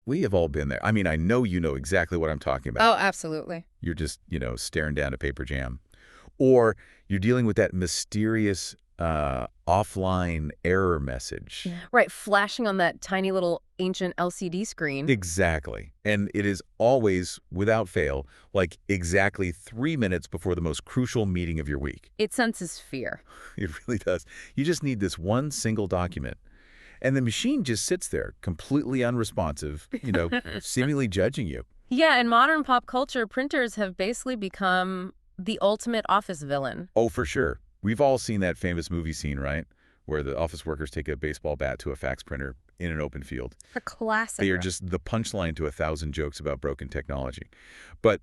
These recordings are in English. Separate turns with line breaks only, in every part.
We have all been there. I mean, I know you know exactly what I'm talking about.
Oh, absolutely.
You're just, staring down a paper jam. Or you're dealing with that mysterious offline error message.
Right, flashing on that tiny little ancient LCD screen.
Exactly. And it is always, without fail, like exactly 3 minutes before the most crucial meeting of your week.
It senses fear.
It really does. You just need this one single document. And the machine just sits there, completely unresponsive, seemingly judging you.
Yeah, in modern pop culture, printers have basically become the ultimate office villain.
Oh, for sure. We've all seen that famous movie scene, right? Where the office workers take a baseball bat to a fax printer in an open field.
A classic.
They are just the punchline to 1,000 jokes about broken technology. But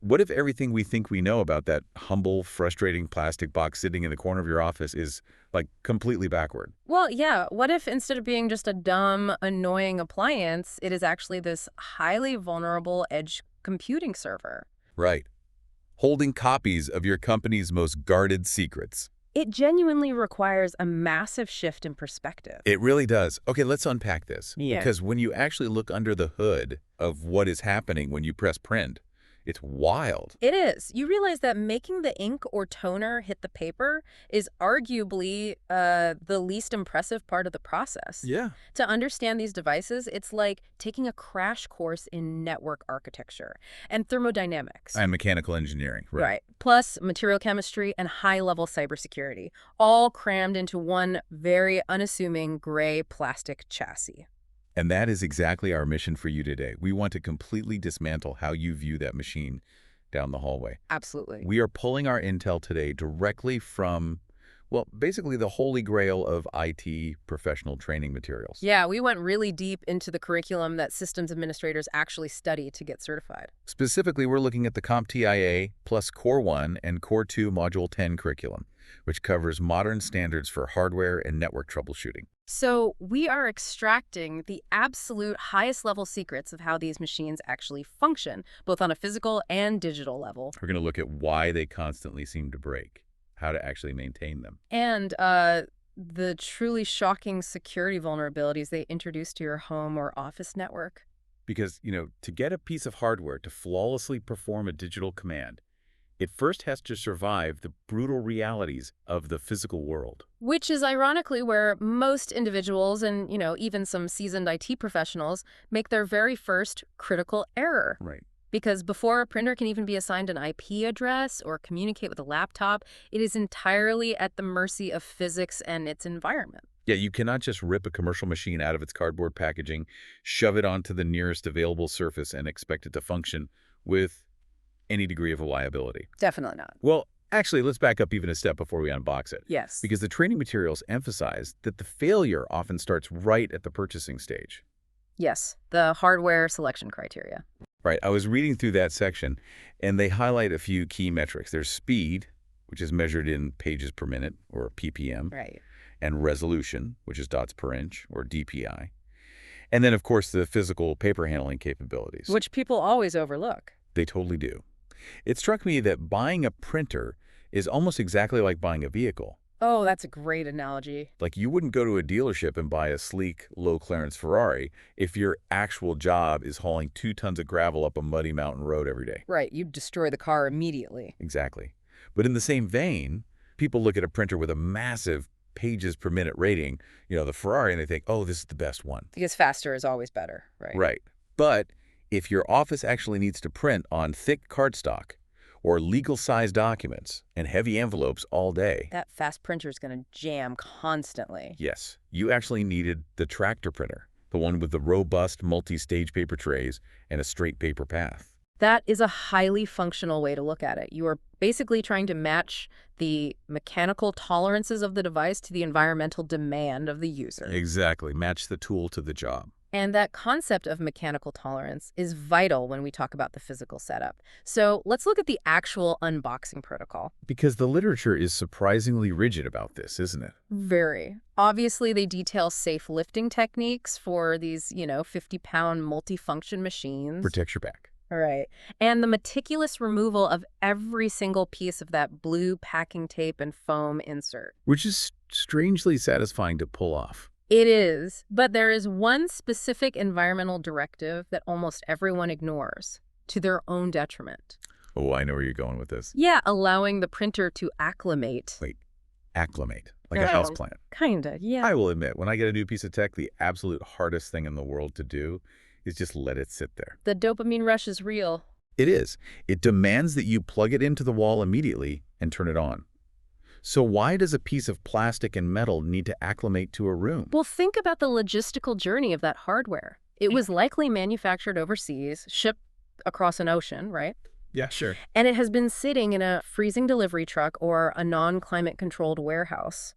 what if everything we think we know about that humble, frustrating plastic box sitting in the corner of your office is, like, completely backward?
Well, yeah. What if instead of being just a dumb, annoying appliance, it is actually this highly vulnerable edge computing server?
Right. Holding copies of your company's most guarded secrets.
It genuinely requires a massive shift in perspective.
It really does. Okay, let's unpack this.
Yeah.
Because when you actually look under the hood of what is happening when you press print, it's wild.
It is. You realize that making the ink or toner hit the paper is arguably the least impressive part of the process.
Yeah.
To understand these devices, it's like taking a crash course in network architecture and thermodynamics.
And mechanical engineering.
Right. Plus material chemistry and high-level cybersecurity, all crammed into one very unassuming gray plastic chassis.
And that is exactly our mission for you today. We want to completely dismantle how you view that machine down the hallway.
Absolutely.
We are pulling our intel today directly from, well, basically the holy grail of IT professional training materials.
Yeah, we went really deep into the curriculum that systems administrators actually study to get certified.
Specifically, we're looking at the CompTIA A plus Core 1 and Core 2 Module 10 curriculum, which covers modern standards for hardware and network troubleshooting.
So we are extracting the absolute highest level secrets of how these machines actually function, both on a physical and digital level.
We're going to look at why they constantly seem to break, how to actually maintain them.
And the truly shocking security vulnerabilities they introduce to your home or office network.
Because, to get a piece of hardware to flawlessly perform a digital command, it first has to survive the brutal realities of the physical world.
Which is ironically where most individuals and, even some seasoned IT professionals make their very first critical error.
Right.
Because before a printer can even be assigned an IP address or communicate with a laptop, it is entirely at the mercy of physics and its environment.
Yeah, you cannot just rip a commercial machine out of its cardboard packaging, shove it onto the nearest available surface, and expect it to function with any degree of reliability.
Definitely not.
Well, actually, let's back up even a step before we unbox it.
Yes.
Because the training materials emphasize that the failure often starts right at the purchasing stage.
Yes, the hardware selection criteria.
Right. I was reading through that section, and they highlight a few key metrics. There's speed, which is measured in pages per minute, or ppm.
Right.
And resolution, which is dots per inch, or DPI. And then, of course, the physical paper handling capabilities.
Which people always overlook.
They totally do. It struck me that buying a printer is almost exactly like buying a vehicle.
Oh, that's a great analogy.
Like, you wouldn't go to a dealership and buy a sleek, low-clearance Ferrari if your actual job is hauling 2 tons of gravel up a muddy mountain road every day.
Right, you'd destroy the car immediately.
Exactly. But in the same vein, people look at a printer with a massive pages per minute rating, the Ferrari, and they think, oh, this is the best one.
Because faster is always better, right?
Right. But if your office actually needs to print on thick cardstock or legal-sized documents and heavy envelopes all day,
that fast printer is going to jam constantly.
Yes, you actually needed the tractor printer, the one with the robust multi-stage paper trays and a straight paper path.
That is a highly functional way to look at it. You are basically trying to match the mechanical tolerances of the device to the environmental demand of the user.
Exactly. Match the tool to the job.
And that concept of mechanical tolerance is vital when we talk about the physical setup. So let's look at the actual unboxing protocol.
Because the literature is surprisingly rigid about this, isn't it?
Very. Obviously, they detail safe lifting techniques for these, 50-pound multifunction machines.
Protect your back.
All right. And the meticulous removal of every single piece of that blue packing tape and foam insert.
Which is strangely satisfying to pull off.
It is, but there is one specific environmental directive that almost everyone ignores, to their own detriment.
Oh, I know where you're going with this.
Yeah, allowing the printer to acclimate.
Wait, acclimate, like a house plant.
Kinda, yeah.
I will admit, when I get a new piece of tech, the absolute hardest thing in the world to do is just let it sit there.
The dopamine rush is real.
It is. It demands that you plug it into the wall immediately and turn it on. So why does a piece of plastic and metal need to acclimate to a room?
Well, think about the logistical journey of that hardware. It was likely manufactured overseas, shipped across an ocean, right?
Yeah, sure.
And it has been sitting in a freezing delivery truck or a non-climate controlled warehouse,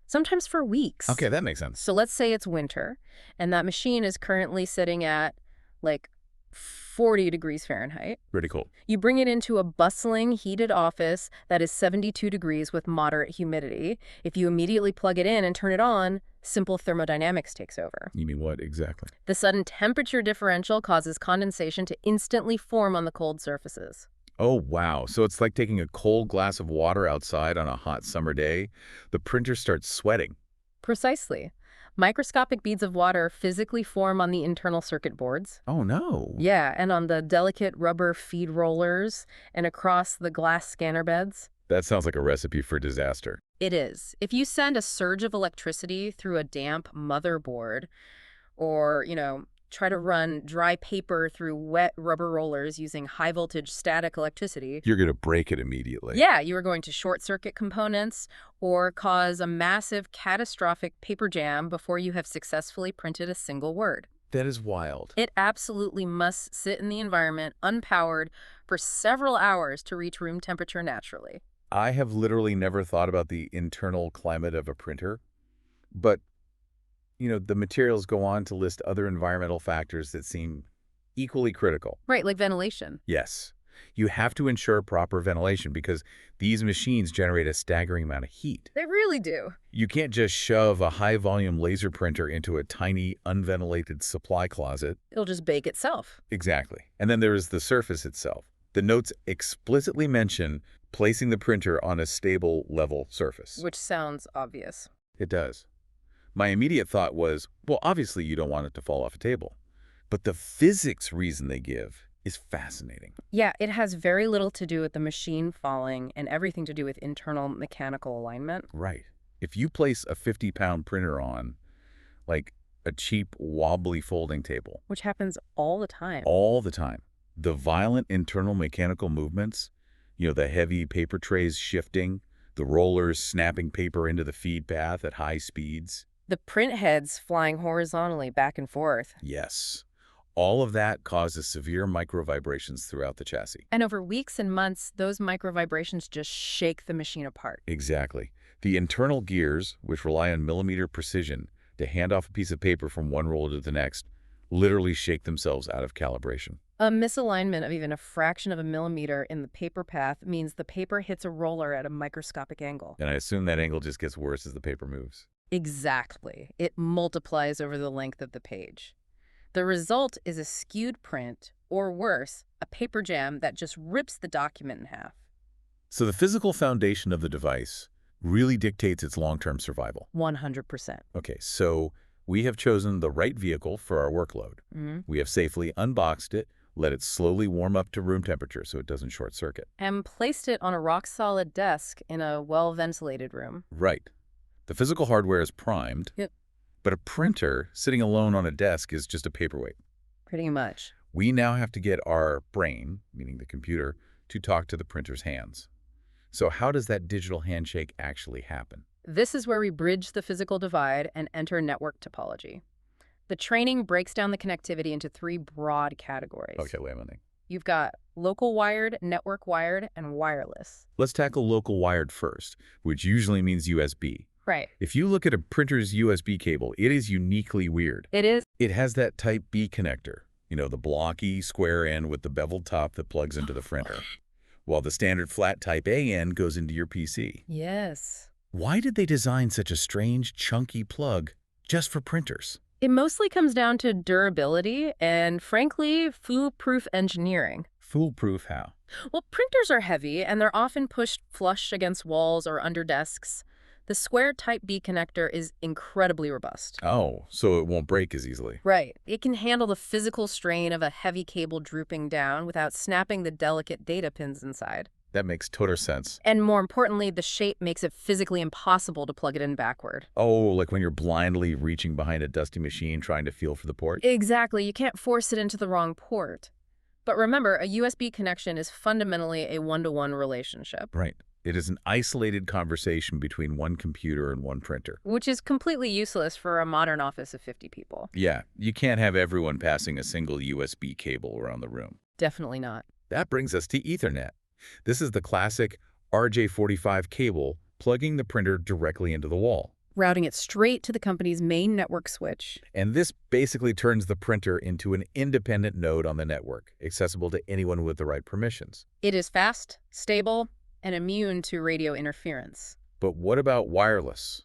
sometimes for weeks.
Okay, that makes sense.
So let's say it's winter, and that machine is currently sitting at like 40 degrees Fahrenheit.
Pretty cool.
You bring it into a bustling, heated office that is 72 degrees with moderate humidity. If you immediately plug it in and turn it on, simple thermodynamics takes over.
You mean what exactly?
The sudden temperature differential causes condensation to instantly form on the cold surfaces.
Oh, wow. So it's like taking a cold glass of water outside on a hot summer day. The printer starts sweating.
Precisely. Microscopic beads of water physically form on the internal circuit boards.
Oh, no.
Yeah, and on the delicate rubber feed rollers and across the glass scanner beds.
That sounds like a recipe for disaster.
It is. If you send a surge of electricity through a damp motherboard or, try to run dry paper through wet rubber rollers using high voltage static electricity,
You're going to break it immediately.
yeah, you are going to short circuit components or cause a massive catastrophic paper jam before you have successfully printed a single word.
That is wild.
It absolutely must sit in the environment unpowered for several hours to reach room temperature naturally.
I have literally never thought about the internal climate of a printer, but the materials go on to list other environmental factors that seem equally critical.
Right, like ventilation.
Yes. You have to ensure proper ventilation because these machines generate a staggering amount of heat.
They really do.
You can't just shove a high-volume laser printer into a tiny, unventilated supply closet.
It'll just bake itself.
Exactly. And then there is the surface itself. The notes explicitly mention placing the printer on a stable, level surface.
Which sounds obvious.
It does. My immediate thought was, well, obviously you don't want it to fall off a table. But the physics reason they give is fascinating.
Yeah, it has very little to do with the machine falling and everything to do with internal mechanical alignment.
Right. If you place a 50-pound printer on, like a cheap, wobbly folding table.
Which happens all the time.
All the time. The violent internal mechanical movements, the heavy paper trays shifting, the rollers snapping paper into the feed path at high speeds.
The print heads flying horizontally back and forth.
Yes. All of that causes severe micro-vibrations throughout the chassis.
And over weeks and months, those micro-vibrations just shake the machine apart.
Exactly. The internal gears, which rely on millimeter precision to hand off a piece of paper from one roller to the next, literally shake themselves out of calibration.
A misalignment of even a fraction of a millimeter in the paper path means the paper hits a roller at a microscopic angle.
And I assume that angle just gets worse as the paper moves.
Exactly. It multiplies over the length of the page. The result is a skewed print, or worse, a paper jam that just rips the document in half.
So the physical foundation of the device really dictates its long-term survival.
100%.
Okay, so we have chosen the right vehicle for our workload. We have safely unboxed it, let it slowly warm up to room temperature so it doesn't short circuit.
And placed it on a rock-solid desk in a well-ventilated room.
Right. The physical hardware is primed.
Yep.
But a printer sitting alone on a desk is just a paperweight.
Pretty much.
We now have to get our brain, meaning the computer, to talk to the printer's hands. So how does that digital handshake actually happen?
This is where we bridge the physical divide and enter network topology. The training breaks down the connectivity into three broad categories.
Okay, wait a minute.
You've got local wired, network wired, and wireless.
Let's tackle local wired first, which usually means USB.
Right.
If you look at a printer's USB cable, it is uniquely weird.
It is.
It has that Type B connector, the blocky square end with the beveled top that plugs into the printer, while the standard flat Type A end goes into your PC.
Yes.
Why did they design such a strange, chunky plug just for printers?
It mostly comes down to durability and, frankly, foolproof engineering.
Foolproof how?
Well, printers are heavy, and they're often pushed flush against walls or under desks. The square Type B connector is incredibly robust.
Oh, so it won't break as easily.
Right. It can handle the physical strain of a heavy cable drooping down without snapping the delicate data pins inside.
That makes total sense.
And more importantly, the shape makes it physically impossible to plug it in backward.
Oh, like when you're blindly reaching behind a dusty machine trying to feel for the port?
Exactly. You can't force it into the wrong port. But remember, a USB connection is fundamentally a one-to-one relationship,
Right. It is an isolated conversation between one computer and one printer.
which is completely useless for a modern office of 50 people.
Yeah, you can't have everyone passing a single USB cable around the room.
Definitely not.
That brings us to Ethernet. This is the classic RJ45 cable plugging the printer directly into the wall.
Routing it straight to the company's main network switch.
And this basically turns the printer into an independent node on the network, accessible to anyone with the right permissions.
It is fast, stable, and immune to radio interference.
But what about wireless?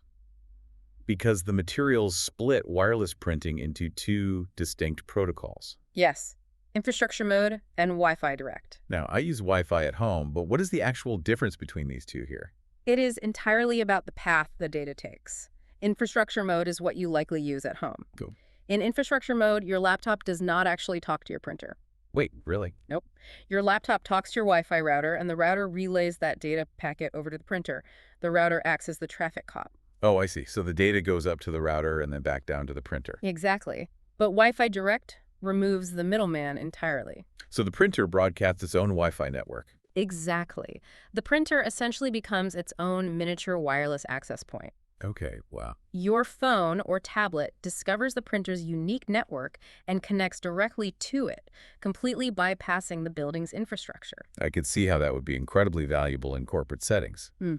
Because the materials split wireless printing into two distinct protocols.
Yes, infrastructure mode and Wi-Fi direct.
Now, I use Wi-Fi at home, but what is the actual difference between these two here?
It is entirely about the path the data takes. Infrastructure mode is what you likely use at home.
Cool.
In infrastructure mode, your laptop does not actually talk to your printer.
Wait, really?
Nope. Your laptop talks to your Wi-Fi router, and the router relays that data packet over to the printer. The router acts as the traffic cop.
Oh, I see. So the data goes up to the router and then back down to the printer.
Exactly. But Wi-Fi direct removes the middleman entirely.
So the printer broadcasts its own Wi-Fi network.
Exactly. The printer essentially becomes its own miniature wireless access point.
Okay, wow.
Your phone or tablet discovers the printer's unique network and connects directly to it, completely bypassing the building's infrastructure.
I could see how that would be incredibly valuable in corporate settings,
Hmm.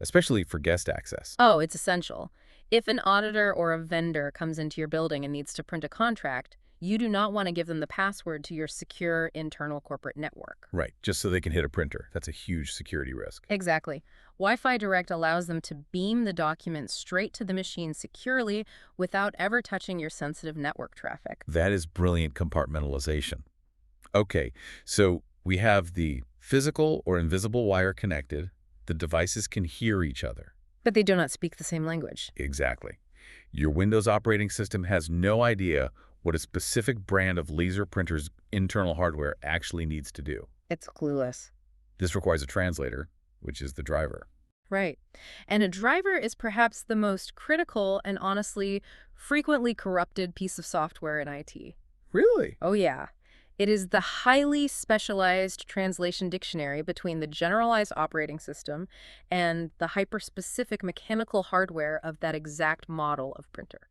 especially for guest access.
Oh, it's essential. If an auditor or a vendor comes into your building and needs to print a contract, you do not want to give them the password to your secure internal corporate network.
Right, just so they can hit a printer. That's a huge security risk.
Exactly. Wi-Fi Direct allows them to beam the document straight to the machine securely without ever touching your sensitive network traffic.
That is brilliant compartmentalization. Okay, so we have the physical or invisible wire connected. The devices can hear each other.
But they do not speak the same language.
Exactly. Your Windows operating system has no idea what a specific brand of laser printer's internal hardware actually needs to do.
It's clueless.
This requires a translator, which is the driver.
Right. And a driver is perhaps the most critical and honestly frequently corrupted piece of software in IT.
Really?
Oh, yeah. It is the highly specialized translation dictionary between the generalized operating system and the hyper-specific mechanical hardware of that exact model of printer.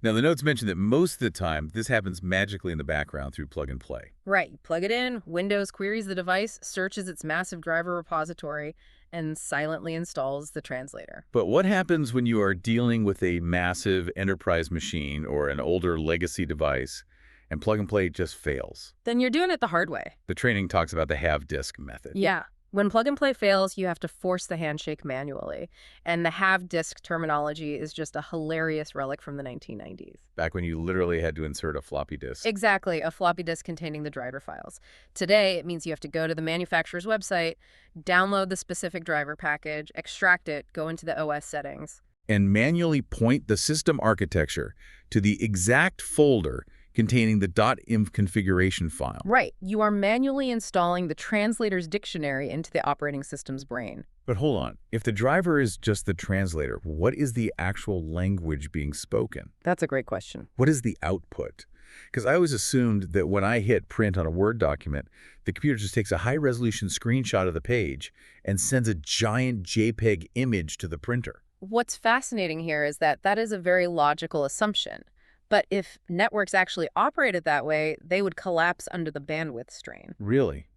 Now, the notes mention that most of the time, this happens magically in the background through plug and play.
Right. You plug it in, Windows queries the device, searches its massive driver repository, and silently installs the translator.
But what happens when you are dealing with a massive enterprise machine or an older legacy device and plug and play just fails?
Then you're doing it the hard way.
The training talks about the have disk method.
Yeah. When plug and play fails, you have to force the handshake manually. And the have disk terminology is just a hilarious relic from the 1990s.
Back when you literally had to insert a floppy disk.
Exactly, a floppy disk containing the driver files. Today, it means you have to go to the manufacturer's website, download the specific driver package, extract it, go into the OS settings.
And manually point the system architecture to the exact folder containing the .inf configuration file.
Right, you are manually installing the translator's dictionary into the operating system's brain.
But hold on, if the driver is just the translator, what is the actual language being spoken?
That's a great question.
What is the output? Because I always assumed that when I hit print on a Word document, the computer just takes a high-resolution screenshot of the page and sends a giant JPEG image to the printer.
What's fascinating here is that that is a very logical assumption. But if networks actually operated that way, they would collapse under the bandwidth strain.
Really?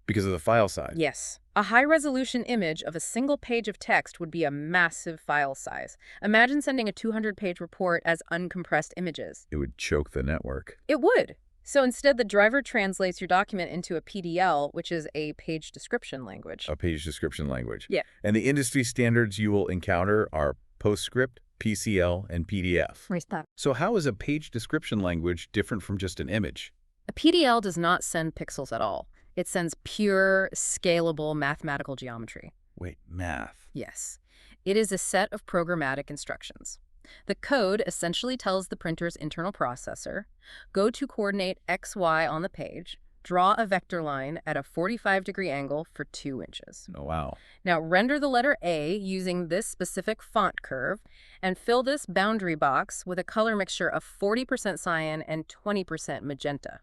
Because of the file size?
Yes. A high-resolution image of a single page of text would be a massive file size. Imagine sending a 200-page report as uncompressed images.
It would choke the network.
It would. So instead, the driver translates your document into a PDL, which is a page description language.
A page description language.
Yeah.
And the industry standards you will encounter are PostScript, PCL, and PDF.
Restart.
So how is a page description language different from just an image?
A PDL does not send pixels at all. It sends pure, scalable mathematical geometry.
Wait, math.
Yes. It is a set of programmatic instructions. The code essentially tells the printer's internal processor, go to coordinate XY on the page, draw a vector line at a 45-degree angle for 2 inches.
Oh, wow.
Now render the letter A using this specific font curve and fill this boundary box with a color mixture of 40% cyan and 20% magenta.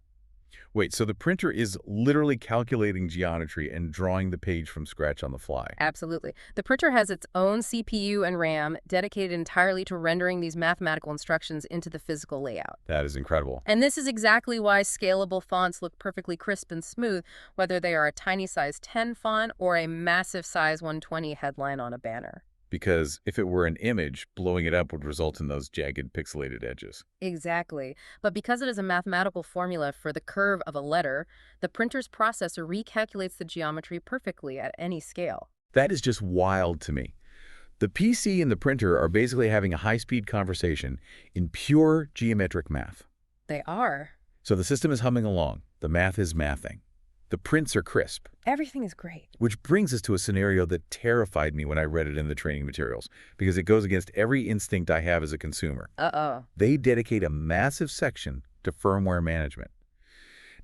Wait, so the printer is literally calculating geometry and drawing the page from scratch on the fly.
Absolutely. The printer has its own CPU and RAM dedicated entirely to rendering these mathematical instructions into the physical layout.
That is incredible.
And this is exactly why scalable fonts look perfectly crisp and smooth, whether they are a tiny size 10 font or a massive size 120 headline on a banner.
Because if it were an image, blowing it up would result in those jagged, pixelated edges.
Exactly. But because it is a mathematical formula for the curve of a letter, the printer's processor recalculates the geometry perfectly at any scale.
That is just wild to me. The PC and the printer are basically having a high-speed conversation in pure geometric math.
They are.
So the system is humming along. The math is mathing. The prints are crisp.
Everything is great.
Which brings us to a scenario that terrified me when I read it in the training materials, because it goes against every instinct I have as a consumer.
Uh-oh.
They dedicate a massive section to firmware management.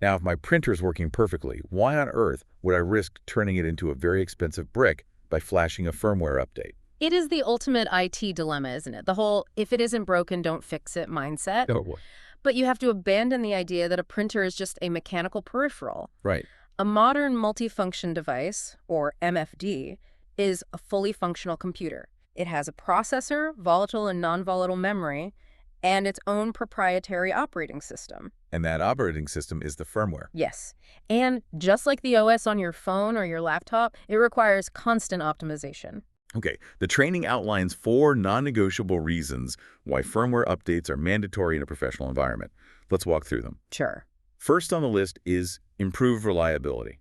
Now, if my printer is working perfectly, why on earth would I risk turning it into a very expensive brick by flashing a firmware update?
It is the ultimate IT dilemma, isn't it? The whole if it isn't broken, don't fix it mindset.
Oh, boy.
But you have to abandon the idea that a printer is just a mechanical peripheral.
Right.
A modern multifunction device, or MFD, is a fully functional computer. It has a processor, volatile and non-volatile memory, and its own proprietary operating system.
And that operating system is the firmware.
Yes. And just like the OS on your phone or your laptop, it requires constant optimization.
Okay, the training outlines 4 non-negotiable reasons why firmware updates are mandatory in a professional environment. Let's walk through them.
Sure.
First on the list is improved reliability.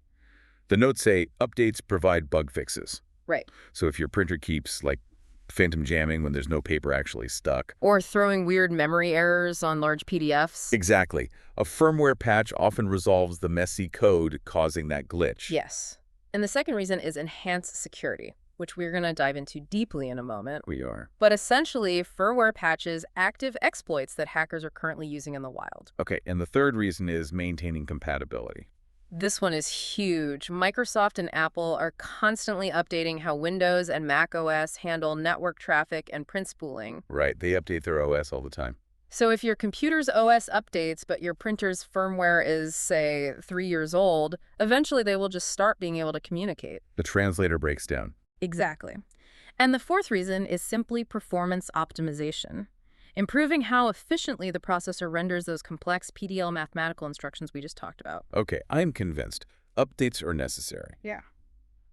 The notes say updates provide bug fixes.
Right.
So if your printer keeps, like, phantom jamming when there's no paper actually stuck.
Or throwing weird memory errors on large PDFs.
Exactly. A firmware patch often resolves the messy code causing that glitch.
Yes. And the second reason is enhanced security, which we're going to dive into deeply in a moment.
We are.
But essentially, firmware patches active exploits that hackers are currently using in the wild.
Okay, and the third reason is maintaining compatibility.
This one is huge. Microsoft and Apple are constantly updating how Windows and Mac OS handle network traffic and print spooling.
Right, they update their OS all the time.
So if your computer's OS updates, but your printer's firmware is, say, 3 years old, eventually they will just start being able to communicate.
The translator breaks down.
Exactly. And the fourth reason is simply performance optimization, improving how efficiently the processor renders those complex PDL mathematical instructions we just talked about.
Okay, I'm convinced. Updates are necessary.
Yeah.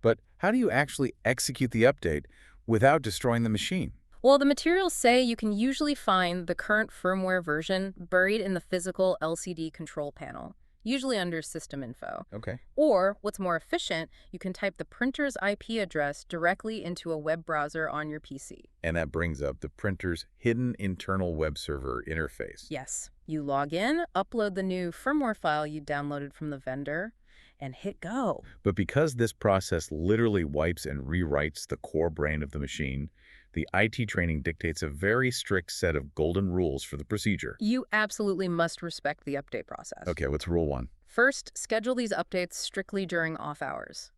But how do you actually execute the update without destroying the machine?
Well, the materials say you can usually find the current firmware version buried in the physical LCD control panel, usually under System Info.
Okay.
Or, what's more efficient, you can type the printer's IP address directly into a web browser on your PC.
And that brings up the printer's hidden internal web server interface.
Yes. You log in, upload the new firmware file you downloaded from the vendor, and hit go.
But because this process literally wipes and rewrites the core brain of the machine, the IT training dictates a very strict set of golden rules for the procedure.
You absolutely must respect the update process.
Okay, what's rule 1?
First, schedule these updates strictly during off hours.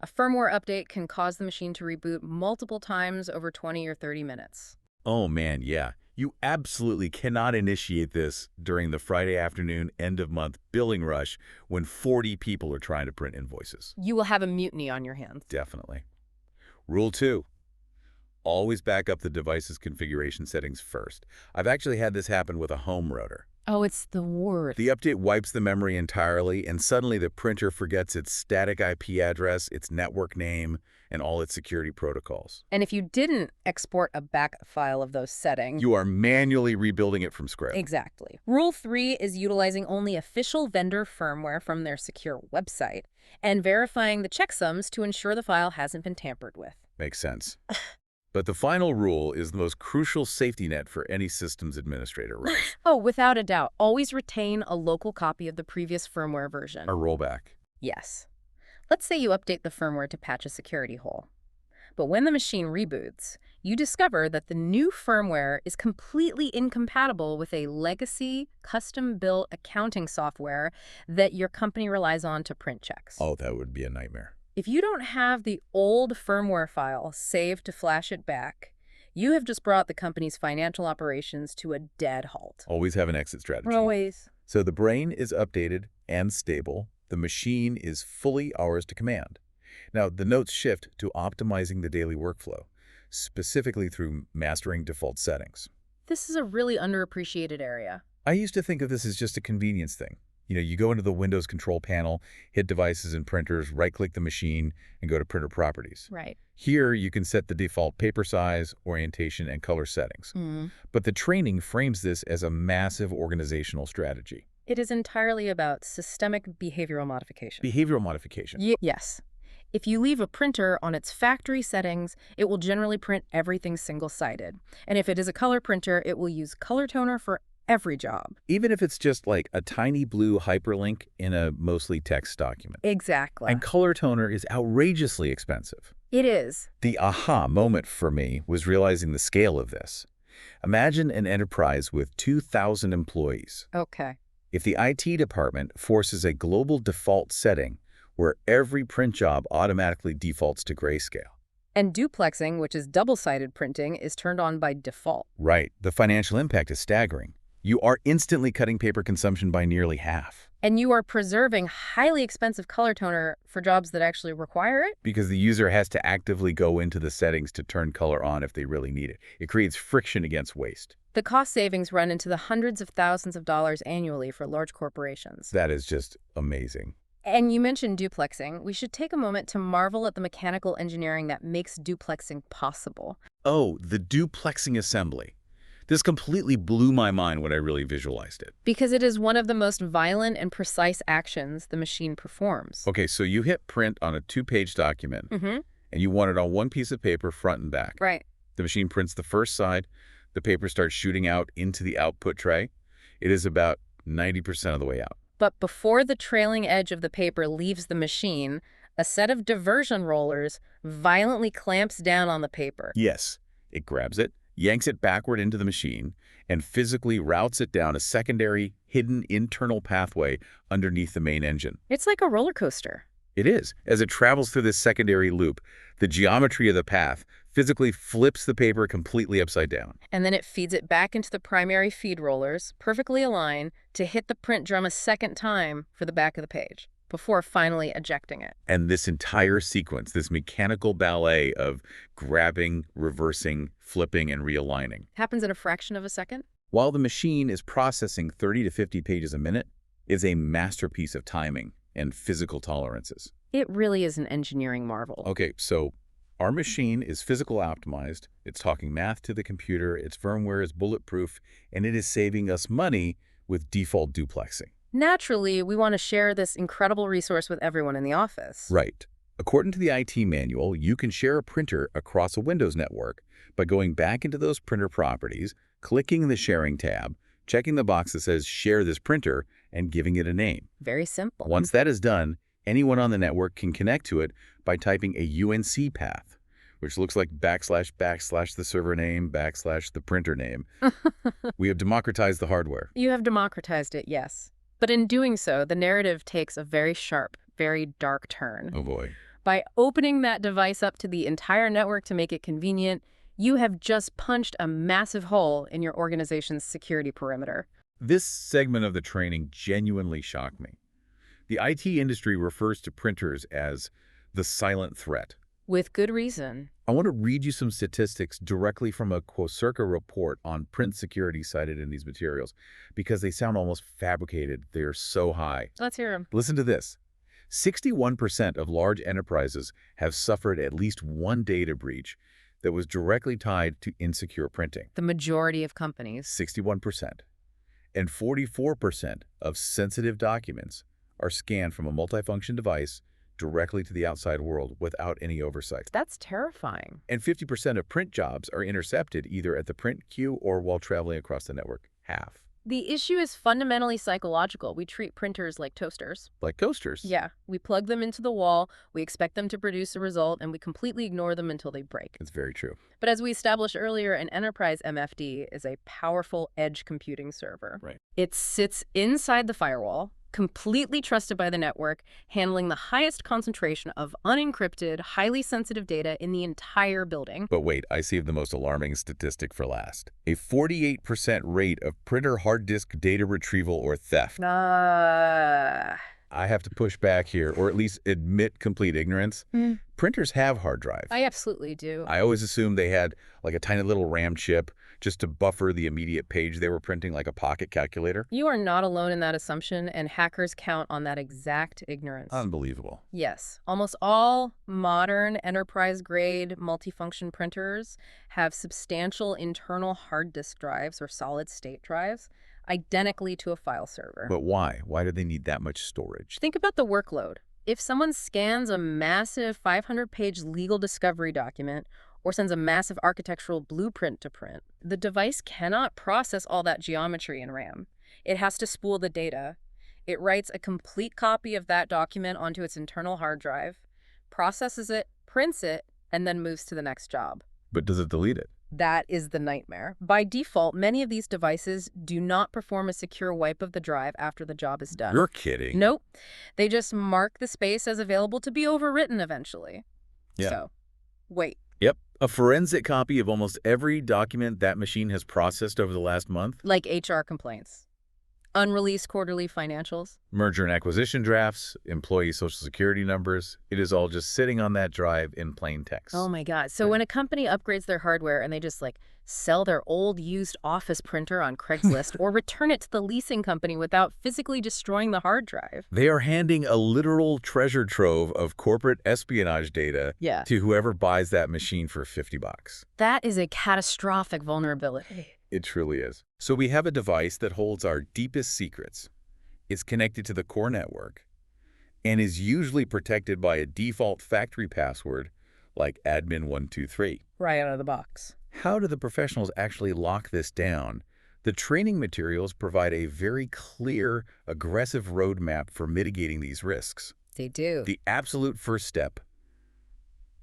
A firmware update can cause the machine to reboot multiple times over 20 or 30 minutes.
Oh man, yeah. You absolutely cannot initiate this during the Friday afternoon end-of-month billing rush when 40 people are trying to print invoices.
You will have a mutiny on your hands.
Definitely. Rule 2. Always back up the device's configuration settings first. I've actually had this happen with a home router.
Oh, it's the worst.
The update wipes the memory entirely, and suddenly the printer forgets its static IP address, its network name, and all its security protocols.
And if you didn't export a backup file of those settings,
You are manually rebuilding it from scratch.
Exactly. Rule 3 is utilizing only official vendor firmware from their secure website and verifying the checksums to ensure the file hasn't been tampered with.
Makes sense. But the final rule is the most crucial safety net for any systems administrator, right?
Oh, without a doubt, always retain a local copy of the previous firmware version.
A rollback.
Yes. Let's say you update the firmware to patch a security hole. But when the machine reboots, you discover that the new firmware is completely incompatible with a legacy, custom-built accounting software that your company relies on to print checks.
Oh, that would be a nightmare.
If you don't have the old firmware file saved to flash it back, you have just brought the company's financial operations to a dead halt.
Always have an exit strategy.
Always.
So the brain is updated and stable. The machine is fully ours to command. Now, the notes shift to optimizing the daily workflow, specifically through mastering default settings.
This is a really underappreciated area.
I used to think of this as just a convenience thing. You go into the Windows control panel, hit devices and printers, right-click the machine, and go to printer properties.
Right.
Here, you can set the default paper size, orientation, and color settings. But the training frames this as a massive organizational strategy.
It is entirely about systemic behavioral modification.
Behavioral modification.
Yes. If you leave a printer on its factory settings, it will generally print everything single-sided. And if it is a color printer, it will use color toner for every job.
Even if it's just like a tiny blue hyperlink in a mostly text document.
Exactly.
And color toner is outrageously expensive.
It is.
The aha moment for me was realizing the scale of this. Imagine an enterprise with 2,000 employees.
Okay.
If the IT department forces a global default setting where every print job automatically defaults to grayscale.
And duplexing, which is double-sided printing, is turned on by default.
Right. The financial impact is staggering. You are instantly cutting paper consumption by nearly half.
And you are preserving highly expensive color toner for jobs that actually require it?
Because the user has to actively go into the settings to turn color on if they really need it. It creates friction against waste.
The cost savings run into the hundreds of thousands of dollars annually for large corporations.
That is just amazing.
And you mentioned duplexing. We should take a moment to marvel at the mechanical engineering that makes duplexing possible.
Oh, the duplexing assembly. This completely blew my mind when I really visualized it.
Because it is one of the most violent and precise actions the machine performs.
Okay, so you hit print on a 2-page document, and you want it on one piece of paper front and back.
Right.
The machine prints the first side. The paper starts shooting out into the output tray. It is about 90% of the way out.
But before the trailing edge of the paper leaves the machine, a set of diversion rollers violently clamps down on the paper.
Yes, it grabs it, yanks it backward into the machine, and physically routes it down a secondary, hidden internal pathway underneath the main engine.
It's like a roller coaster.
It is. As it travels through this secondary loop, the geometry of the path physically flips the paper completely upside down.
And then it feeds it back into the primary feed rollers, perfectly aligned, to hit the print drum a second time for the back of the page, before finally ejecting it.
And this entire sequence, this mechanical ballet of grabbing, reversing, flipping, and realigning.
Happens in a fraction of a second?
While the machine is processing 30 to 50 pages a minute, is a masterpiece of timing and physical tolerances.
It really is an engineering marvel.
Okay, so our machine is physical optimized, it's talking math to the computer, its firmware is bulletproof, and it is saving us money with default duplexing.
Naturally, we want to share this incredible resource with everyone in the office.
Right. According to the IT manual, you can share a printer across a Windows network by going back into those printer properties, clicking the Sharing tab, checking the box that says Share this printer, and giving it a name.
Very simple.
Once that is done, anyone on the network can connect to it by typing a UNC path, which looks like // the server name, / the printer name. We have democratized the hardware.
You have democratized it, yes. But in doing so, the narrative takes a very sharp, very dark turn.
Oh boy.
By opening that device up to the entire network to make it convenient, you have just punched a massive hole in your organization's security perimeter.
This segment of the training genuinely shocked me. The IT industry refers to printers as the silent threat.
With good reason.
I want to read you some statistics directly from a Quocirca report on print security cited in these materials, because they sound almost fabricated. They're so high.
Let's hear them.
Listen to this. 61% of large enterprises have suffered at least one data breach that was directly tied to insecure printing.
The majority of companies.
61%. And 44% of sensitive documents are scanned from a multifunction device directly to the outside world without any oversight.
That's terrifying.
And 50% of print jobs are intercepted either at the print queue or while traveling across the network. Half.
The issue is fundamentally psychological. We treat printers like toasters.
Like coasters.
Yeah, we plug them into the wall, we expect them to produce a result, and we completely ignore them until they break.
It's very true.
But as we established earlier, an enterprise MFD is a powerful edge computing server.
Right.
It sits inside the firewall, completely trusted by the network, handling the highest concentration of unencrypted, highly sensitive data in the entire building.
But wait, I saved the most alarming statistic for last. A 48% rate of printer hard disk data retrieval or theft. I have to push back here, or at least admit complete ignorance. Printers have hard drive.
I absolutely do.
I always assumed they had like a tiny little RAM chip just to buffer the immediate page they were printing, like a pocket calculator.
You are not alone in that assumption, and hackers count on that exact ignorance.
Unbelievable.
Yes. Almost all modern enterprise-grade multifunction printers have substantial internal hard disk drives or solid-state drives, identically to a file server.
But why? Why do they need that much storage?
Think about the workload. If someone scans a massive 500-page legal discovery document or sends a massive architectural blueprint to print, the device cannot process all that geometry in RAM. It has to spool the data. It writes a complete copy of that document onto its internal hard drive, processes it, prints it, and then moves to the next job.
But does it delete it?
That is the nightmare. By default, many of these devices do not perform a secure wipe of the drive after the job is done.
You're kidding.
Nope. They just mark the space as available to be overwritten eventually.
Yeah.
So, wait.
Yep. A forensic copy of almost every document that machine has processed over the last month.
Like HR complaints, unreleased quarterly financials.
Merger and acquisition drafts, employee social security numbers. It is all just sitting on that drive in plain text.
Oh my God. So when a company upgrades their hardware and they just sell their old used office printer on Craigslist or return it to the leasing company without physically destroying the hard drive.
They are handing a literal treasure trove of corporate espionage data to whoever buys that machine for $50.
That is a catastrophic vulnerability.
It truly is. So we have a device that holds our deepest secrets. It's connected to the core network and is usually protected by a default factory password like admin123.
Right out of the box.
How do the professionals actually lock this down? The training materials provide a very clear, aggressive roadmap for mitigating these risks.
They do.
The absolute first step,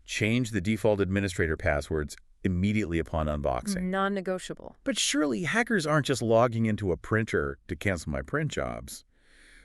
change the default administrator passwords immediately upon unboxing.
Non-negotiable.
But surely hackers aren't just logging into a printer to cancel my print jobs.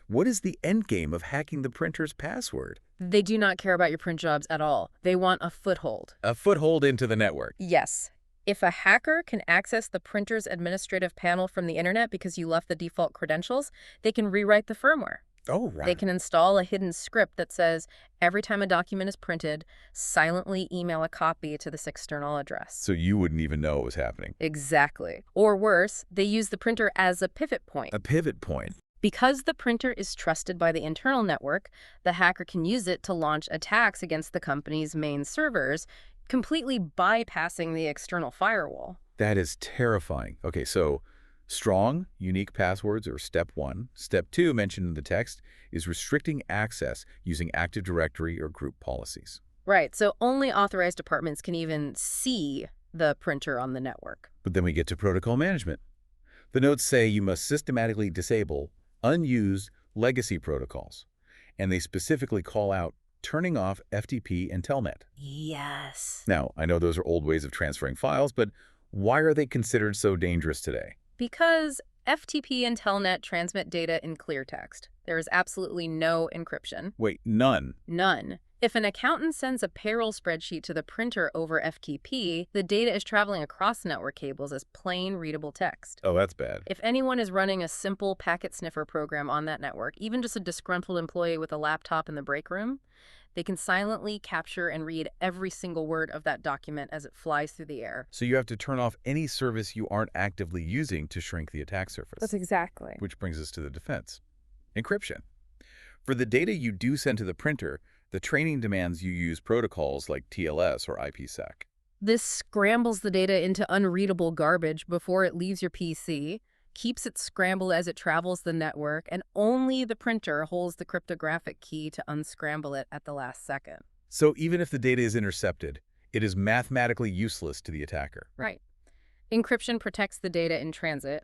What is the end game of hacking the printer's password?
They do not care about your print jobs at all. They want a foothold.
A foothold into the network.
Yes. If a hacker can access the printer's administrative panel from the internet because you left the default credentials, they can rewrite the firmware.
Oh, right.
They can install a hidden script that says, every time a document is printed, silently email a copy to this external address.
So you wouldn't even know it was happening.
Exactly. Or worse, they use the printer as a pivot point.
A pivot point.
Because the printer is trusted by the internal network, the hacker can use it to launch attacks against the company's main servers, completely bypassing the external firewall.
That is terrifying. Okay, so strong, unique passwords are step one. Step two, mentioned in the text, is restricting access using Active Directory or group policies.
Right, so only authorized departments can even see the printer on the network.
But then we get to protocol management. The notes say you must systematically disable unused legacy protocols, and they specifically call out turning off FTP and Telnet.
Yes.
Now, I know those are old ways of transferring files, but why are they considered so dangerous today?
Because FTP and Telnet transmit data in clear text. There is absolutely no encryption.
Wait, none?
None. If an accountant sends a payroll spreadsheet to the printer over FTP, the data is traveling across network cables as plain readable text.
Oh, that's bad.
If anyone is running a simple packet sniffer program on that network, even just a disgruntled employee with a laptop in the break room, they can silently capture and read every single word of that document as it flies through the air.
So you have to turn off any service you aren't actively using to shrink the attack surface.
That's exactly.
Which brings us to the defense. Encryption. For the data you do send to the printer, the training demands you use protocols like TLS or IPsec.
This scrambles the data into unreadable garbage before it leaves your PC, keeps it scrambled as it travels the network, and only the printer holds the cryptographic key to unscramble it at the last second.
So even if the data is intercepted, it is mathematically useless to the attacker.
Right. Encryption protects the data in transit,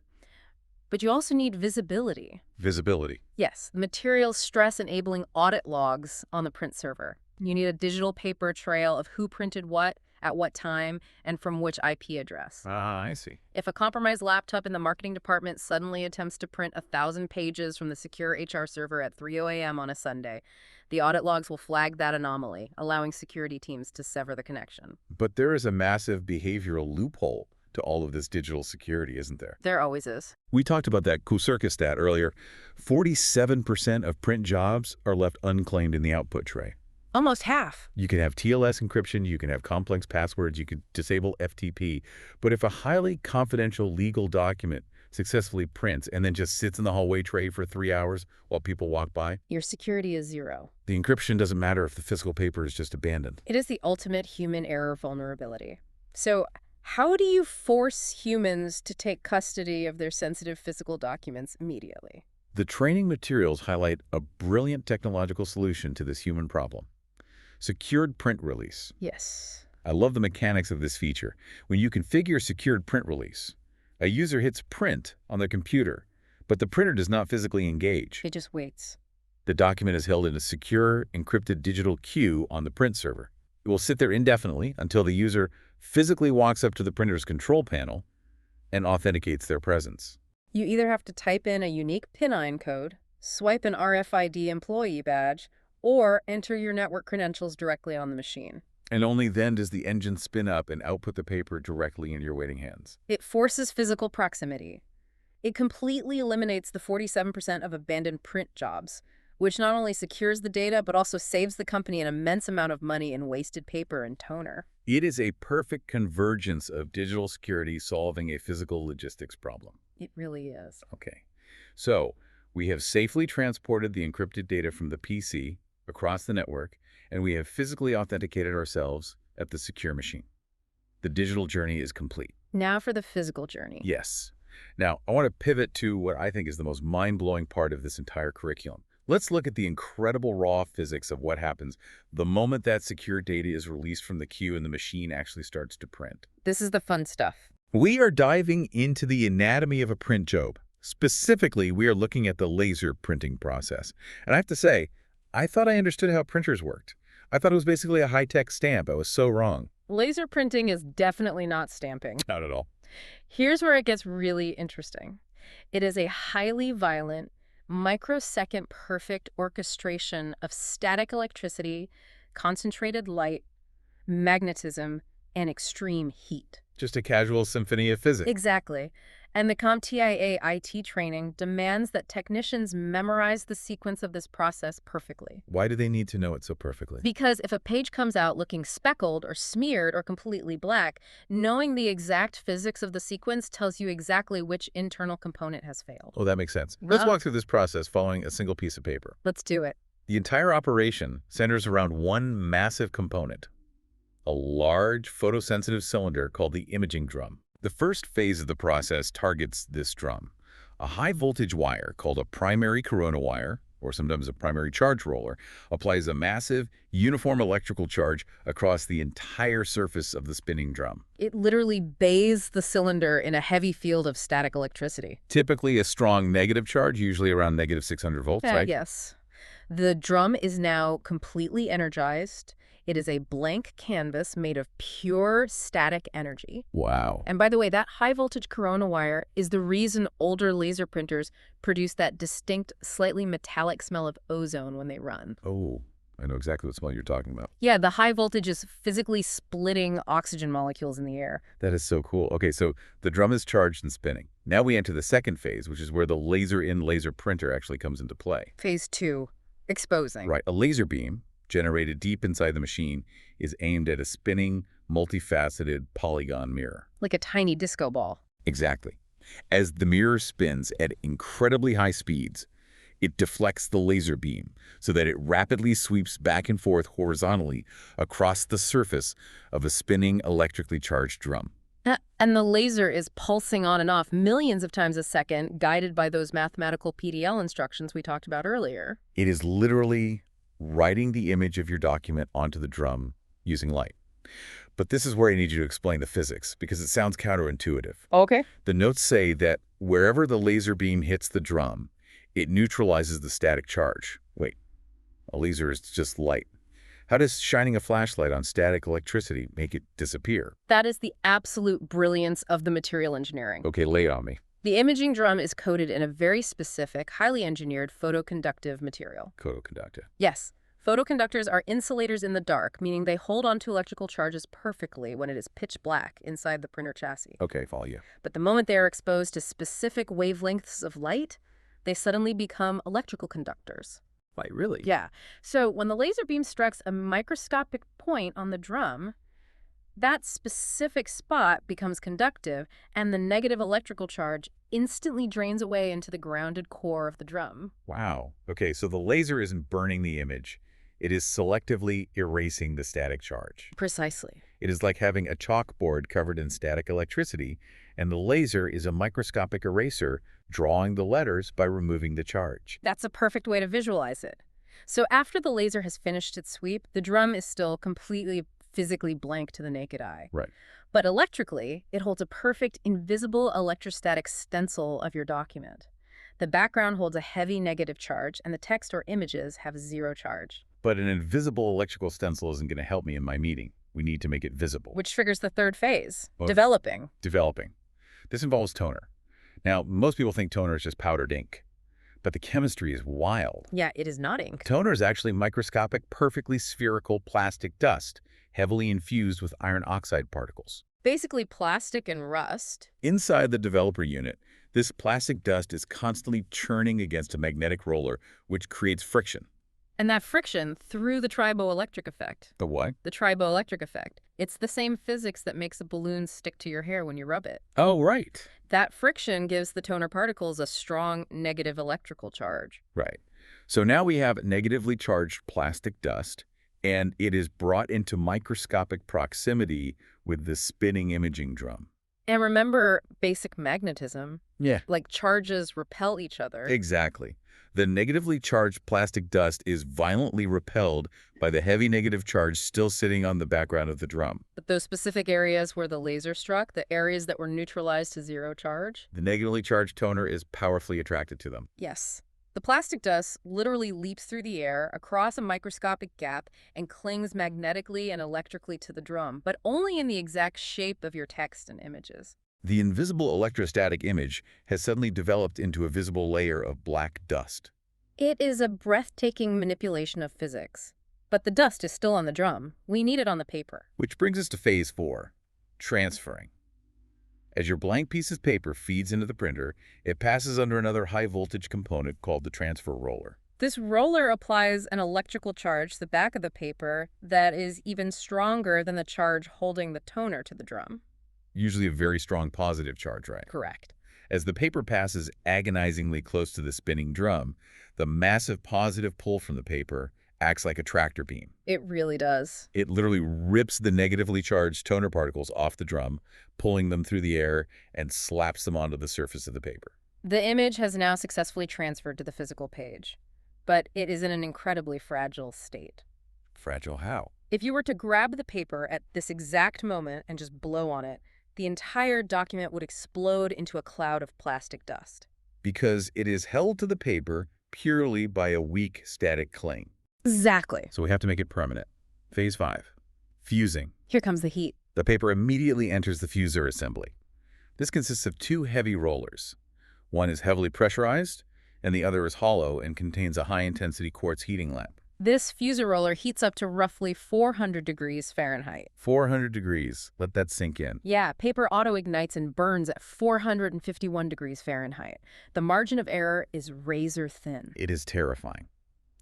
But you also need visibility.
Visibility.
Yes, the materials stress enabling audit logs on the print server. You need a digital paper trail of who printed what, at what time, and from which IP address.
Ah, I see.
If a compromised laptop in the marketing department suddenly attempts to print 1,000 pages from the secure HR server at 3 a.m. on a Sunday, the audit logs will flag that anomaly, allowing security teams to sever the connection.
But there is a massive behavioral loophole to all of this digital security, isn't there?
There always is.
We talked about that CompTIA stat earlier. 47% of print jobs are left unclaimed in the output tray.
Almost half.
You can have TLS encryption, you can have complex passwords, you could disable FTP. But if a highly confidential legal document successfully prints and then just sits in the hallway tray for 3 hours while people walk by,
Your security is zero.
the encryption doesn't matter if the physical paper is just abandoned.
It is the ultimate human error vulnerability. So, how do you force humans to take custody of their sensitive physical documents immediately?
The training materials highlight a brilliant technological solution to this human problem. Secured print release.
Yes.
I love the mechanics of this feature. When you configure secured print release, a user hits print on their computer, but the printer does not physically engage.
It just waits.
The document is held in a secure, encrypted digital queue on the print server. It will sit there indefinitely until the user physically walks up to the printer's control panel and authenticates their presence.
You either have to type in a unique PIN code, swipe an RFID employee badge, or enter your network credentials directly on the machine.
And only then does the engine spin up and output the paper directly in your waiting hands.
It forces physical proximity. It completely eliminates the 47% of abandoned print jobs, which not only secures the data, but also saves the company an immense amount of money in wasted paper and toner.
It is a perfect convergence of digital security solving a physical logistics problem.
It really is.
Okay, so we have safely transported the encrypted data from the PC across the network, and we have physically authenticated ourselves at the secure machine. The digital journey is complete.
Now for the physical journey.
Yes. Now, I want to pivot to what I think is the most mind-blowing part of this entire curriculum. Let's look at the incredible raw physics of what happens the moment that secure data is released from the queue and the machine actually starts to print.
This is the fun stuff.
We are diving into the anatomy of a print job. Specifically, we are looking at the laser printing process. And I have to say, I thought I understood how printers worked. I thought it was basically a high-tech stamp. I was so wrong.
Laser printing is definitely not stamping.
Not at all.
Here's where it gets really interesting. It is a highly violent, microsecond perfect orchestration of static electricity, concentrated light, magnetism, and extreme heat.
Just a casual symphony of physics.
Exactly. And the CompTIA A IT training demands that technicians memorize the sequence of this process perfectly.
Why do they need to know it so perfectly?
Because if a page comes out looking speckled or smeared or completely black, knowing the exact physics of the sequence tells you exactly which internal component has failed.
Oh, that makes sense. Let's walk through this process following a single piece of paper.
Let's do it.
The entire operation centers around one massive component, a large photosensitive cylinder called the imaging drum. The first phase of the process targets this drum. A high-voltage wire called a primary corona wire, or sometimes a primary charge roller, applies a massive, uniform electrical charge across the entire surface of the spinning drum.
It literally bathes the cylinder in a heavy field of static electricity.
Typically a strong negative charge, usually around negative 600 volts, right?
Yes. The drum is now completely energized. It is a blank canvas made of pure static energy.
Wow.
And by the way, that high-voltage corona wire is the reason older laser printers produce that distinct, slightly metallic smell of ozone when they run.
Oh, I know exactly what smell you're talking about.
Yeah, the high voltage is physically splitting oxygen molecules in the air.
That is so cool. Okay, so the drum is charged and spinning. Now we enter the second phase, which is where the laser-in laser printer actually comes into play.
Phase 2, exposing.
Right, a laser beam generated deep inside the machine is aimed at a spinning, multifaceted polygon mirror.
Like a tiny disco ball.
Exactly. As the mirror spins at incredibly high speeds, it deflects the laser beam so that it rapidly sweeps back and forth horizontally across the surface of a spinning electrically charged drum.
And the laser is pulsing on and off millions of times a second, guided by those mathematical PDL instructions we talked about earlier.
It is literally writing the image of your document onto the drum using light. But this is where I need you to explain the physics, because it sounds counterintuitive.
Okay.
The notes say that wherever the laser beam hits the drum, it neutralizes the static charge. Wait, a laser is just light. How does shining a flashlight on static electricity make it disappear?
That is the absolute brilliance of the material engineering.
Okay, lay it on me.
The imaging drum is coated in a very specific, highly engineered photoconductive material.
Photoconductor.
Yes, photoconductors are insulators in the dark, meaning they hold on to electrical charges perfectly when it is pitch black inside the printer chassis.
Okay, follow you.
But the moment they are exposed to specific wavelengths of light, they suddenly become electrical conductors.
Wait, really?
Yeah. So when the laser beam strikes a microscopic point on the drum, that specific spot becomes conductive, and the negative electrical charge instantly drains away into the grounded core of the drum.
Wow. Okay, so the laser isn't burning the image. It is selectively erasing the static charge.
Precisely.
It is like having a chalkboard covered in static electricity, and the laser is a microscopic eraser drawing the letters by removing the charge.
That's a perfect way to visualize it. So after the laser has finished its sweep, the drum is still completely physically blank to the naked eye.
Right.
But electrically, it holds a perfect invisible electrostatic stencil of your document. The background holds a heavy negative charge, and the text or images have zero charge.
But an invisible electrical stencil isn't going to help me in my meeting. We need to make it visible.
Which triggers the third phase,
Well,
developing.
Developing. This involves toner. Now, most people think toner is just powdered ink, but the chemistry is wild.
Yeah, it is not ink.
Toner is actually microscopic, perfectly spherical plastic dust, heavily infused with iron oxide particles.
Basically plastic and rust.
Inside the developer unit, this plastic dust is constantly churning against a magnetic roller, which creates friction.
And that friction through the triboelectric effect.
The what?
The triboelectric effect. It's the same physics that makes a balloon stick to your hair when you rub it.
Oh, right.
That friction gives the toner particles a strong negative electrical charge.
Right. So now we have negatively charged plastic dust, and it is brought into microscopic proximity with the spinning imaging drum.
And remember basic magnetism,
Yeah.
like charges repel each other.
Exactly. The negatively charged plastic dust is violently repelled by the heavy negative charge still sitting on the background of the drum.
But those specific areas where the laser struck, the areas that were neutralized to zero charge?
The negatively charged toner is powerfully attracted to them.
Yes. The plastic dust literally leaps through the air, across a microscopic gap, and clings magnetically and electrically to the drum, but only in the exact shape of your text and images.
The invisible electrostatic image has suddenly developed into a visible layer of black dust.
It is a breathtaking manipulation of physics. But the dust is still on the drum. We need it on the paper.
Which brings us to phase 4, transferring. As your blank piece of paper feeds into the printer, it passes under another high-voltage component called the transfer roller.
This roller applies an electrical charge to the back of the paper that is even stronger than the charge holding the toner to the drum.
Usually a very strong positive charge, right?
Correct.
As the paper passes agonizingly close to the spinning drum, the massive positive pull from the paper acts like a tractor beam.
It really does.
It literally rips the negatively charged toner particles off the drum, pulling them through the air, and slaps them onto the surface of the paper.
The image has now successfully transferred to the physical page, but it is in an incredibly fragile state.
Fragile how?
If you were to grab the paper at this exact moment and just blow on it, the entire document would explode into a cloud of plastic dust.
Because it is held to the paper purely by a weak static cling.
Exactly.
So we have to make it permanent. Phase 5, fusing.
Here comes the heat.
The paper immediately enters the fuser assembly. This consists of 2 heavy rollers. One is heavily pressurized, and the other is hollow and contains a high-intensity quartz heating lamp.
This fuser roller heats up to roughly 400 degrees Fahrenheit.
400 degrees. Let that sink in.
Yeah, paper auto-ignites and burns at 451 degrees Fahrenheit. The margin of error is razor thin.
It is terrifying.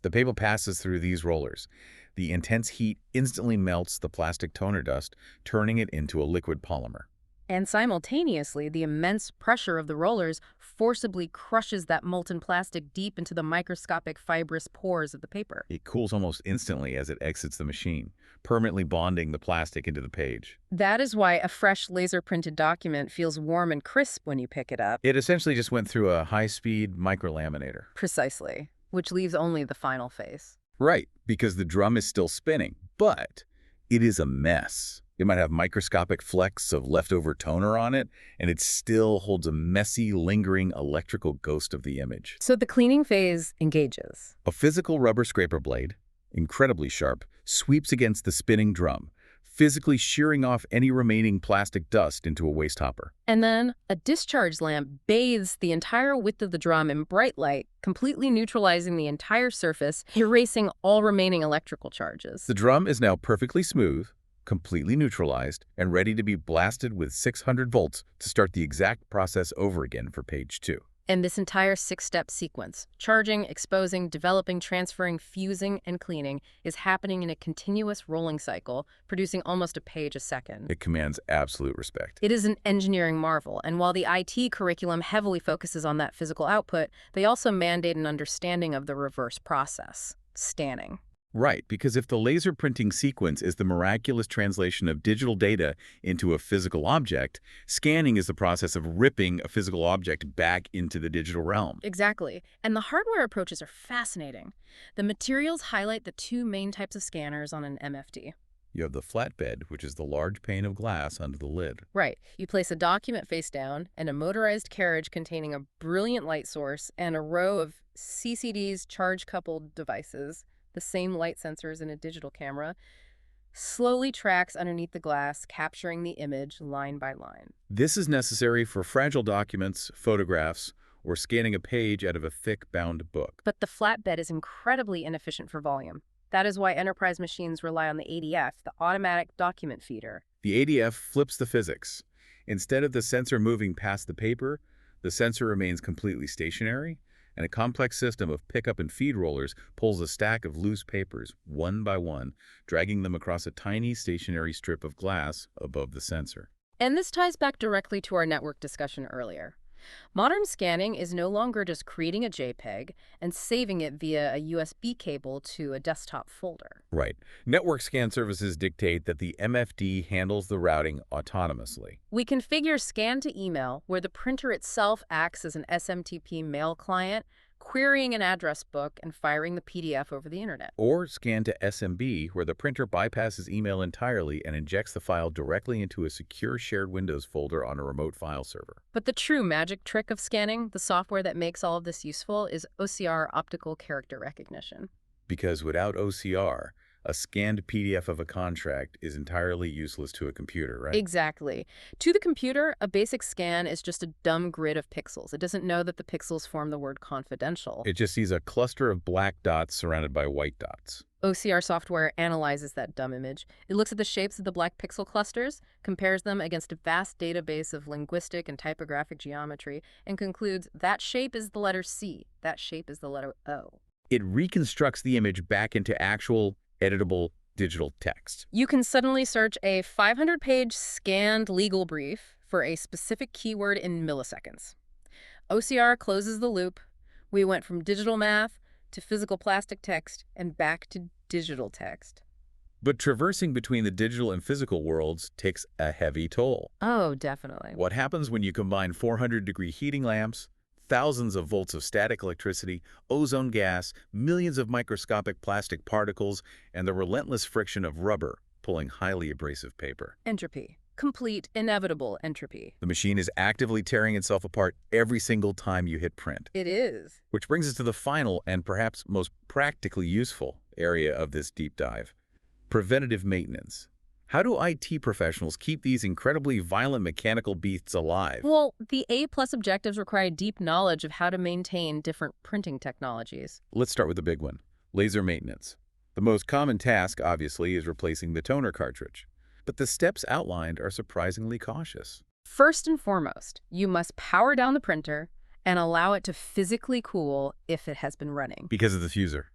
The paper passes through these rollers. The intense heat instantly melts the plastic toner dust, turning it into a liquid polymer.
And simultaneously, the immense pressure of the rollers forcibly crushes that molten plastic deep into the microscopic fibrous pores of the paper.
It cools almost instantly as it exits the machine, permanently bonding the plastic into the page.
That is why a fresh laser-printed document feels warm and crisp when you pick it up.
It essentially just went through a high-speed microlaminator.
Precisely, which leaves only the final phase.
Right, because the drum is still spinning, but it is a mess. It might have microscopic flecks of leftover toner on it, and it still holds a messy, lingering electrical ghost of the image.
So the cleaning phase engages.
A physical rubber scraper blade, incredibly sharp, sweeps against the spinning drum, physically shearing off any remaining plastic dust into a waste hopper.
And then a discharge lamp bathes the entire width of the drum in bright light, completely neutralizing the entire surface, erasing all remaining electrical charges.
The drum is now perfectly smooth, completely neutralized, and ready to be blasted with 600 volts to start the exact process over again for page 2.
And this entire 6-step sequence, charging, exposing, developing, transferring, fusing, and cleaning, is happening in a continuous rolling cycle, producing almost a page a second.
It commands absolute respect.
It is an engineering marvel, and while the IT curriculum heavily focuses on that physical output, they also mandate an understanding of the reverse process, scanning.
Right, because if the laser printing sequence is the miraculous translation of digital data into a physical object, scanning is the process of ripping a physical object back into the digital realm.
Exactly. And the hardware approaches are fascinating. The materials highlight the two main types of scanners on an MFD.
You have the flatbed, which is the large pane of glass under the lid.
Right. You place a document face down and a motorized carriage containing a brilliant light source and a row of CCDs charge-coupled devices, the same light sensors in a digital camera, slowly tracks underneath the glass, capturing the image line by line.
This is necessary for fragile documents, photographs, or scanning a page out of a thick bound book.
But the flatbed is incredibly inefficient for volume. That is why enterprise machines rely on the ADF, the automatic document feeder.
The ADF flips the physics. Instead of the sensor moving past the paper, the sensor remains completely stationary, and a complex system of pickup and feed rollers pulls a stack of loose papers, one by one, dragging them across a tiny stationary strip of glass above the sensor.
And this ties back directly to our network discussion earlier. Modern scanning is no longer just creating a JPEG and saving it via a USB cable to a desktop folder.
Right. Network scan services dictate that the MFD handles the routing autonomously.
We configure scan to email, where the printer itself acts as an SMTP mail client, querying an address book and firing the PDF over the internet.
Or scan to SMB, where the printer bypasses email entirely and injects the file directly into a secure shared Windows folder on a remote file server.
But the true magic trick of scanning, the software that makes all of this useful, is OCR, optical character recognition.
Because without OCR, a scanned PDF of a contract is entirely useless to a computer, right?
Exactly. To the computer, a basic scan is just a dumb grid of pixels. It doesn't know that the pixels form the word confidential.
It just sees a cluster of black dots surrounded by white dots.
OCR software analyzes that dumb image. It looks at the shapes of the black pixel clusters, compares them against a vast database of linguistic and typographic geometry, and concludes that shape is the letter C, that shape is the letter O.
It reconstructs the image back into actual editable digital text.
You can suddenly search a 500-page scanned legal brief for a specific keyword in milliseconds. OCR closes the loop. We went from digital math to physical plastic text and back to digital text.
But traversing between the digital and physical worlds takes a heavy toll.
Oh, definitely.
What happens when you combine 400-degree heating lamps, thousands of volts of static electricity, ozone gas, millions of microscopic plastic particles, and the relentless friction of rubber pulling highly abrasive paper?
Entropy. Complete, inevitable entropy.
The machine is actively tearing itself apart every single time you hit print.
It is.
Which brings us to the final and perhaps most practically useful area of this deep dive: preventative maintenance. How do IT professionals keep these incredibly violent mechanical beasts alive?
Well, the A+ objectives require deep knowledge of how to maintain different printing technologies.
Let's start with the big one: laser maintenance. The most common task, obviously, is replacing the toner cartridge. But the steps outlined are surprisingly cautious.
First and foremost, you must power down the printer and allow it to physically cool if it has been running.
Because of the fuser.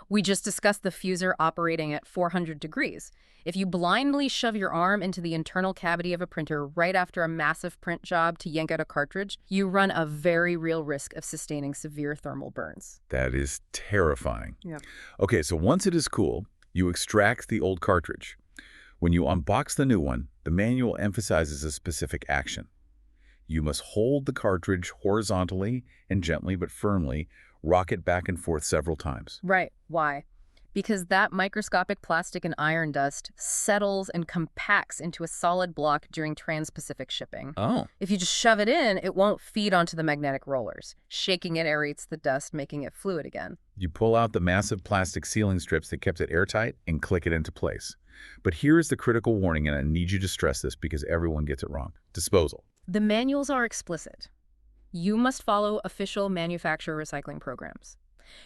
We just discussed the fuser operating at 400 degrees. If you blindly shove your arm into the internal cavity of a printer right after a massive print job to yank out a cartridge, you run a very real risk of sustaining severe thermal burns.
That is terrifying.
Yeah.
Okay, so once it is cool, you extract the old cartridge. When you unbox the new one, the manual emphasizes a specific action. You must hold the cartridge horizontally and gently but firmly rock it back and forth several times.
Right. Why? Because that microscopic plastic and iron dust settles and compacts into a solid block during trans-Pacific shipping.
Oh.
If you just shove it in, it won't feed onto the magnetic rollers. Shaking it aerates the dust, making it fluid again.
You pull out the massive plastic sealing strips that kept it airtight and click it into place. But here is the critical warning, and I need you to stress this because everyone gets it wrong. Disposal.
The manuals are explicit. You must follow official manufacturer recycling programs.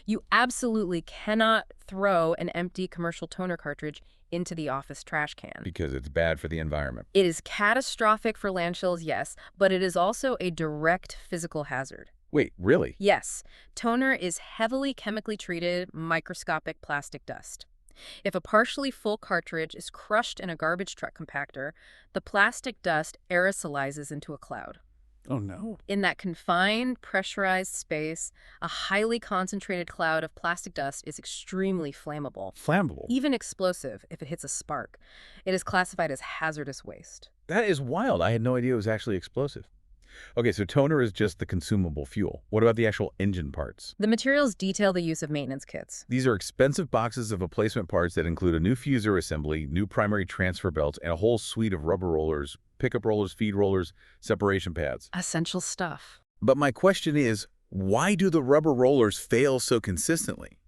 You absolutely cannot throw an empty commercial toner cartridge into the office trash can.
Because it's bad for the environment.
It is catastrophic for landfills, yes, but it is also a direct physical hazard.
Wait, really?
Yes, toner is heavily chemically treated microscopic plastic dust. If a partially full cartridge is crushed in a garbage truck compactor, the plastic dust aerosolizes into a cloud.
Oh, no.
In that confined, pressurized space, a highly concentrated cloud of plastic dust is extremely flammable.
Flammable?
Even explosive if it hits a spark. It is classified as hazardous waste.
That is wild. I had no idea it was actually explosive. Okay, so toner is just the consumable fuel. What about the actual engine parts?
The materials detail the use of maintenance kits.
These are expensive boxes of replacement parts that include a new fuser assembly, new primary transfer belts, and a whole suite of rubber rollers, pickup rollers, feed rollers, separation pads.
Essential stuff.
But my question is, why do the rubber rollers fail so consistently?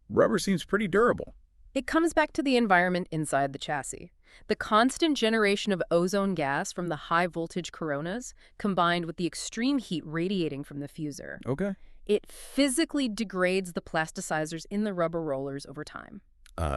Rubber seems pretty durable.
It comes back to the environment inside the chassis. The constant generation of ozone gas from the high-voltage coronas, combined with the extreme heat radiating from the fuser.
Okay.
It physically degrades the plasticizers in the rubber rollers over time.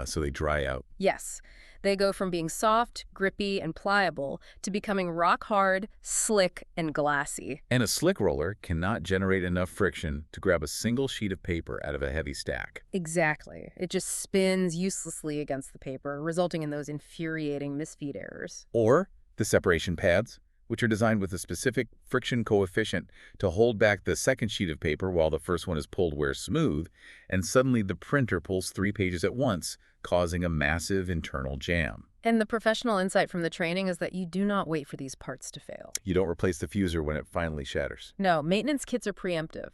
So they dry out.
Yes, they go from being soft, grippy, and pliable to becoming rock-hard, slick, and glassy.
And a slick roller cannot generate enough friction to grab a single sheet of paper out of a heavy stack.
Exactly. It just spins uselessly against the paper, resulting in those infuriating misfeed errors.
Or the separation pads, which are designed with a specific friction coefficient to hold back the second sheet of paper while the first one is pulled where smooth, and suddenly the printer pulls 3 pages at once, causing a massive internal jam.
And the professional insight from the training is that you do not wait for these parts to fail.
You don't replace the fuser when it finally shatters.
No, maintenance kits are preemptive.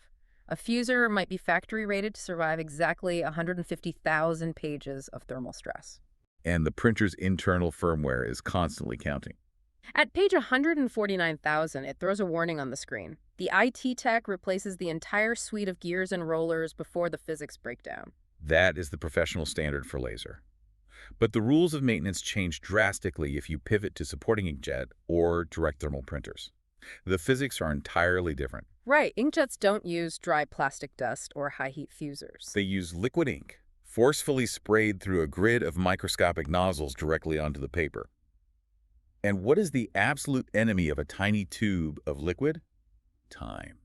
A fuser might be factory rated to survive exactly 150,000 pages of thermal stress.
And the printer's internal firmware is constantly counting.
At page 149,000, it throws a warning on the screen. The IT tech replaces the entire suite of gears and rollers before the physics break down.
That is the professional standard for laser. But the rules of maintenance change drastically if you pivot to supporting inkjet or direct thermal printers. The physics are entirely different.
Right, inkjets don't use dry plastic dust or high-heat fusers.
They use liquid ink, forcefully sprayed through a grid of microscopic nozzles directly onto the paper. And what is the absolute enemy of a tiny tube of liquid? Time.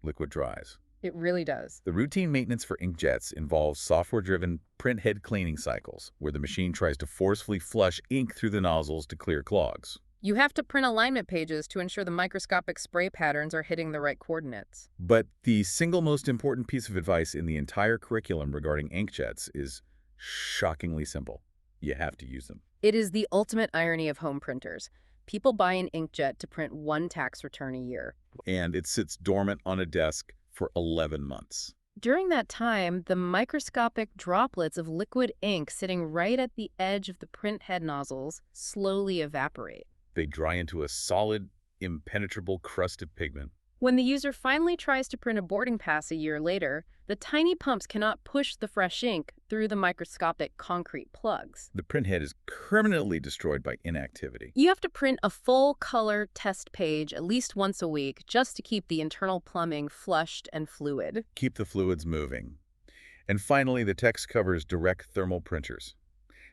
Liquid dries.
It really does.
The routine maintenance for inkjets involves software-driven print head cleaning cycles, where the machine tries to forcefully flush ink through the nozzles to clear clogs.
You have to print alignment pages to ensure the microscopic spray patterns are hitting the right coordinates.
But the single most important piece of advice in the entire curriculum regarding inkjets is shockingly simple. You have to use them.
It is the ultimate irony of home printers. People buy an inkjet to print one tax return a year.
And it sits dormant on a desk for 11 months.
During that time, the microscopic droplets of liquid ink sitting right at the edge of the print head nozzles slowly evaporate.
They dry into a solid, impenetrable crust of pigment.
When the user finally tries to print a boarding pass a year later, the tiny pumps cannot push the fresh ink through the microscopic concrete plugs.
The print head is permanently destroyed by inactivity.
You have to print a full-color test page at least once a week just to keep the internal plumbing flushed and fluid.
Keep the fluids moving. And finally, the text covers direct thermal printers.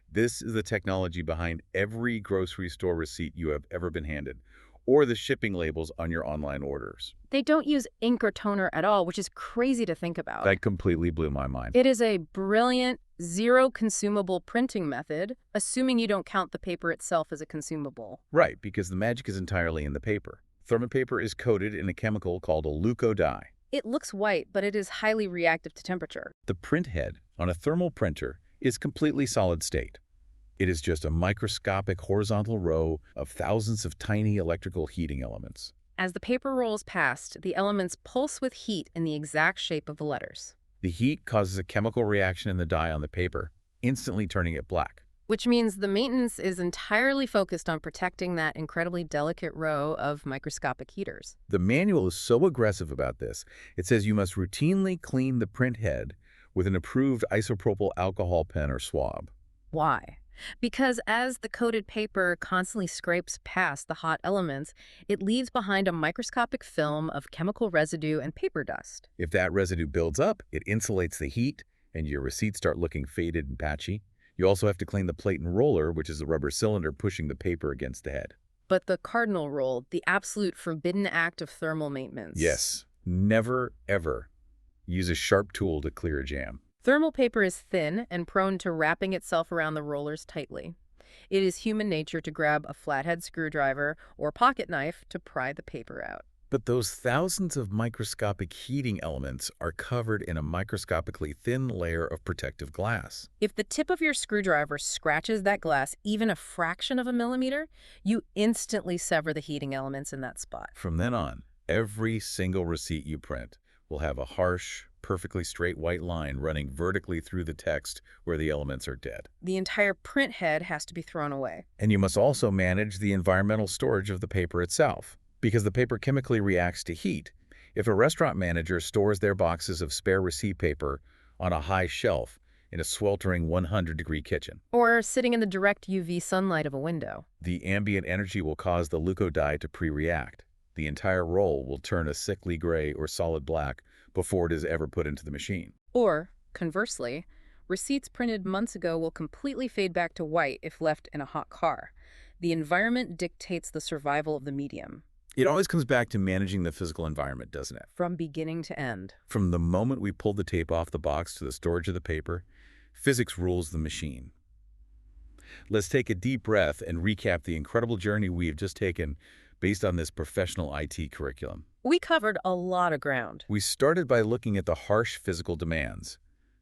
This is the technology behind every grocery store receipt you have ever been handed, or the shipping labels on your online orders.
They don't use ink or toner at all, which is crazy to think about.
That completely blew my mind.
It is a brilliant, zero-consumable printing method, assuming you don't count the paper itself as a consumable.
Right, because the magic is entirely in the paper. Thermopaper is coated in a chemical called a leuco dye.
It looks white, but it is highly reactive to temperature.
The print head on a thermal printer is completely solid state. It is just a microscopic horizontal row of thousands of tiny electrical heating elements.
As the paper rolls past, the elements pulse with heat in the exact shape of the letters.
The heat causes a chemical reaction in the dye on the paper, instantly turning it black.
Which means the maintenance is entirely focused on protecting that incredibly delicate row of microscopic heaters.
The manual is so aggressive about this, it says you must routinely clean the print head with an approved isopropyl alcohol pen or swab.
Why? Because as the coated paper constantly scrapes past the hot elements, it leaves behind a microscopic film of chemical residue and paper dust.
If that residue builds up, it insulates the heat, and your receipts start looking faded and patchy. You also have to clean the plate and roller, which is the rubber cylinder pushing the paper against the head.
But the cardinal rule, the absolute forbidden act of thermal maintenance.
Yes, never, ever use a sharp tool to clear a jam.
Thermal paper is thin and prone to wrapping itself around the rollers tightly. It is human nature to grab a flathead screwdriver or pocket knife to pry the paper out.
But those thousands of microscopic heating elements are covered in a microscopically thin layer of protective glass.
If the tip of your screwdriver scratches that glass even a fraction of a millimeter, you instantly sever the heating elements in that spot.
From then on, every single receipt you print will have a harsh, perfectly straight white line running vertically through the text where the elements are dead.
The entire print head has to be thrown away.
And you must also manage the environmental storage of the paper itself, because the paper chemically reacts to heat. If a restaurant manager stores their boxes of spare receipt paper on a high shelf in a sweltering 100-degree kitchen,
Or sitting in the direct UV sunlight of a window.
the ambient energy will cause the leuco dye to pre-react. The entire roll will turn a sickly gray or solid black before it is ever put into the machine.
Or, conversely, receipts printed months ago will completely fade back to white if left in a hot car. The environment dictates the survival of the medium.
It always comes back to managing the physical environment, doesn't it?
From beginning to end.
From the moment we pull the tape off the box to the storage of the paper, physics rules the machine. Let's take a deep breath and recap the incredible journey we have just taken based on this professional IT curriculum.
We covered a lot of ground.
We started by looking at the harsh physical demands,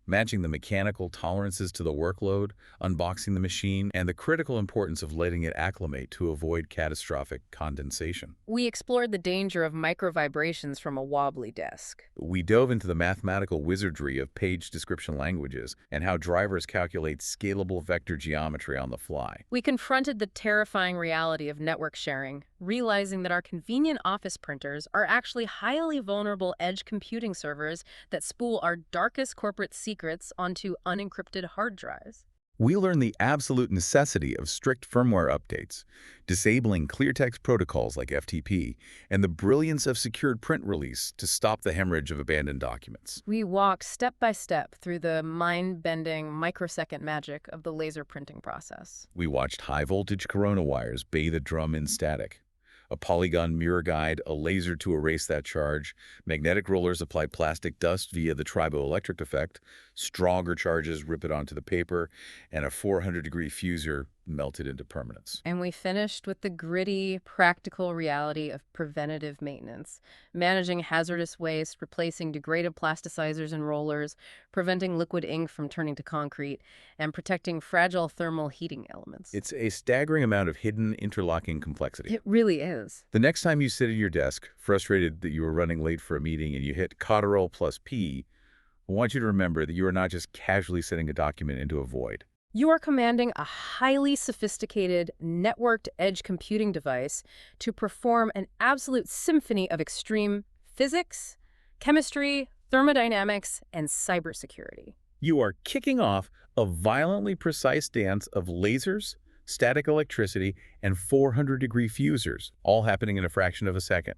matching the mechanical tolerances to the workload, unboxing the machine, and the critical importance of letting it acclimate to avoid catastrophic condensation.
We explored the danger of micro-vibrations from a wobbly desk.
We dove into the mathematical wizardry of page description languages and how drivers calculate scalable vector geometry on the fly.
We confronted the terrifying reality of network sharing, realizing that our convenient office printers are actually highly vulnerable edge computing servers that spool our darkest corporate secrets onto unencrypted hard drives.
We learned the absolute necessity of strict firmware updates, disabling clear text protocols like FTP, and the brilliance of secured print release to stop the hemorrhage of abandoned documents.
We walked step by step through the mind-bending microsecond magic of the laser printing process.
We watched high-voltage corona wires bathe a drum in static, a polygon mirror guide, a laser to erase that charge, magnetic rollers apply plastic dust via the triboelectric effect, stronger charges rip it onto the paper, and a 400-degree fuser melted into permanence.
And we finished with the gritty, practical reality of preventative maintenance, managing hazardous waste, replacing degraded plasticizers and rollers, preventing liquid ink from turning to concrete, and protecting fragile thermal heating elements.
It's a staggering amount of hidden, interlocking complexity.
It really is.
The next time you sit at your desk, frustrated that you are running late for a meeting and you hit Ctrl plus P, I want you to remember that you are not just casually sending a document into a void.
You are commanding a highly sophisticated, networked edge computing device to perform an absolute symphony of extreme physics, chemistry, thermodynamics, and cybersecurity.
You are kicking off a violently precise dance of lasers, static electricity, and 400-degree fusers, all happening in a fraction of a second.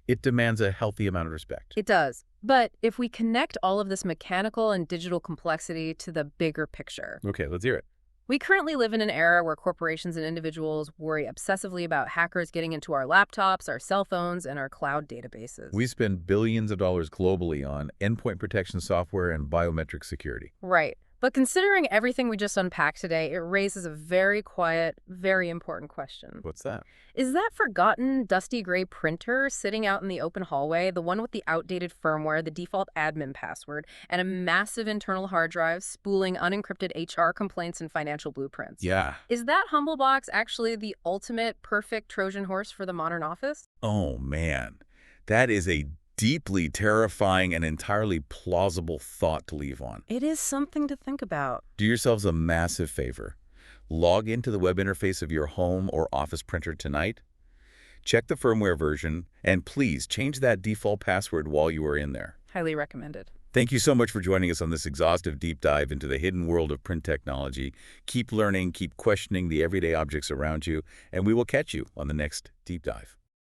It demands a healthy amount of respect.
It does. But if we connect all of this mechanical and digital complexity to the bigger picture,
Okay, let's hear it.
we currently live in an era where corporations and individuals worry obsessively about hackers getting into our laptops, our cell phones, and our cloud databases.
We spend billions of dollars globally on endpoint protection software and biometric security.
Right. But considering everything we just unpacked today, it raises a very quiet, very important question.
What's that?
Is that forgotten, dusty gray printer sitting out in the open hallway, the one with the outdated firmware, the default admin password, and a massive internal hard drive spooling unencrypted HR complaints and financial blueprints?
Yeah.
Is that humble box actually the ultimate perfect Trojan horse for the modern office?
Oh, man. That is a deeply terrifying and entirely plausible thought to leave on.
It is something to think about.
Do yourselves a massive favor. Log into the web interface of your home or office printer tonight. Check the firmware version, and please change that default password while you are in there.
Highly recommended.
Thank you so much for joining us on this exhaustive deep dive into the hidden world of print technology. Keep learning, keep questioning the everyday objects around you, and we will catch you on the next deep dive.